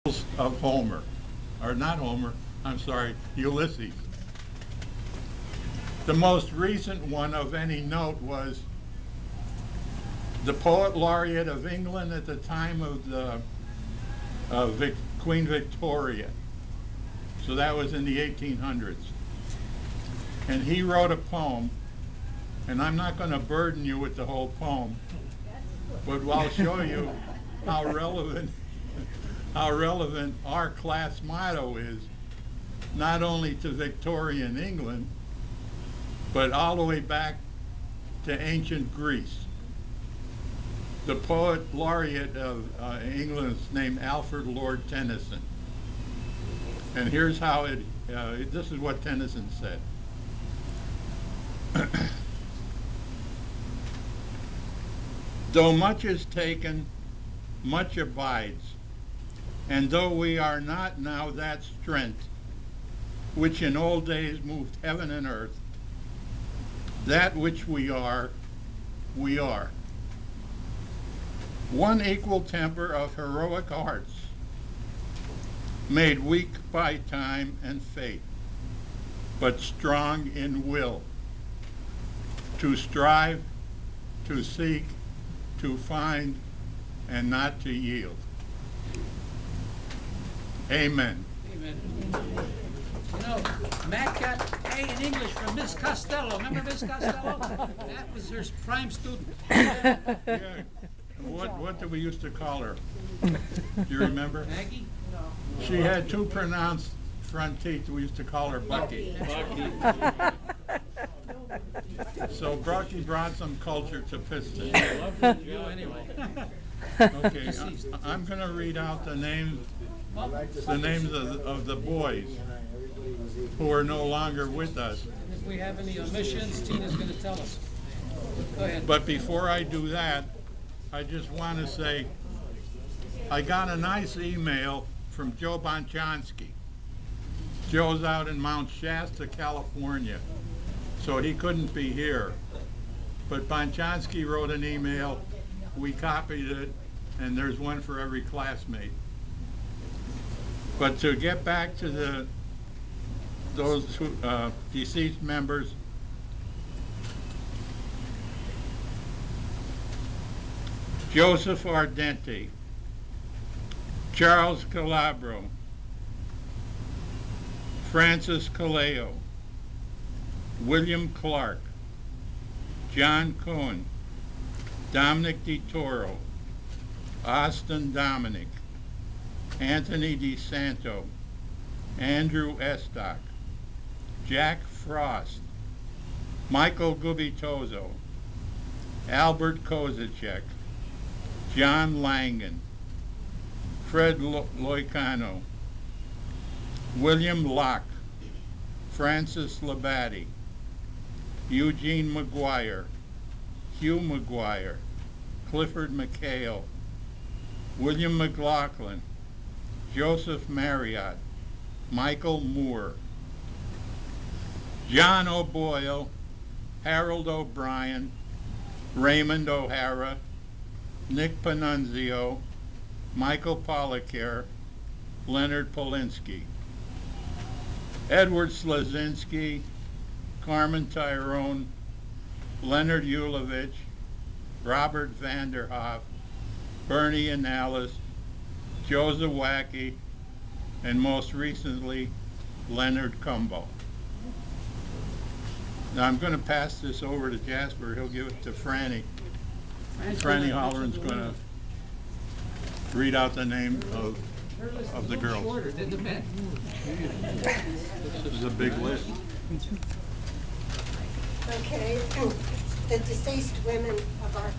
of Homer, or not Homer, I'm sorry, Ulysses. The most recent one of any note was the poet laureate of England at the time of Queen Victoria. So that was in the 1800s. And he wrote a poem, and I'm not going to burden you with the whole poem, but I'll show you how relevant our class motto is, not only to Victorian England, but all the way back to ancient Greece. The poet laureate of England is named Alfred Lord Tennyson. And here's how this is what Tennyson said. Though much is taken, much abides, and though we are not now that strength which in old days moved heaven and earth, that which we are, we are. One equal temper of heroic hearts, made weak by time and fate, but strong in will, to strive, to seek, to find, and not to yield. Amen. Amen. You know, Matt got A in English from Miss Costello. Remember Miss Costello? That was her prime student. Yeah. What did we used to call her? Do you remember? Maggie? She had two pronounced front teeth. We used to call her Bucky. So Bucky brought some culture to Piston. You anyway. Okay, I'm going to read out the names of the boys who are no longer with us. If we have any omissions, Tina's going to tell us. Go ahead. But before I do that, I just want to say I got a nice email from Joe Bonchonsky. Joe's out in Mount Shasta, California, so he couldn't be here. But Bonchonsky wrote an email, we copied it, and there's one for every classmate. But to get back to those deceased members, Joseph Ardenti, Charles Calabro, Francis Caleo, William Clark, John Cohen, Dominic DeToro, Austin Dominic, Anthony DeSanto, Andrew Estock, Jack Frost, Michael Gubitozo, Albert Kozacek, John Langan, Fred Loicano, William Locke, Francis Labadie, Eugene McGuire, Hugh McGuire, Clifford McHale, William McLaughlin, Joseph Marriott, Michael Moore, John O'Boyle, Harold O'Brien, Raymond O'Hara, Nick Panunzio, Michael Pollacare, Leonard Polinsky, Edward Slazinski, Carmen Tyrone, Leonard Ulovich, Robert Vanderhoff, Bernie Annales, Joe Zawacki, and most recently, Leonard Cumbo. Now I'm going to pass this over to Jasper. He'll give it to Franny. Franny Holleran's going to read out the name of the girls. Shorter than the men. This is a big list. Okay, the deceased women of our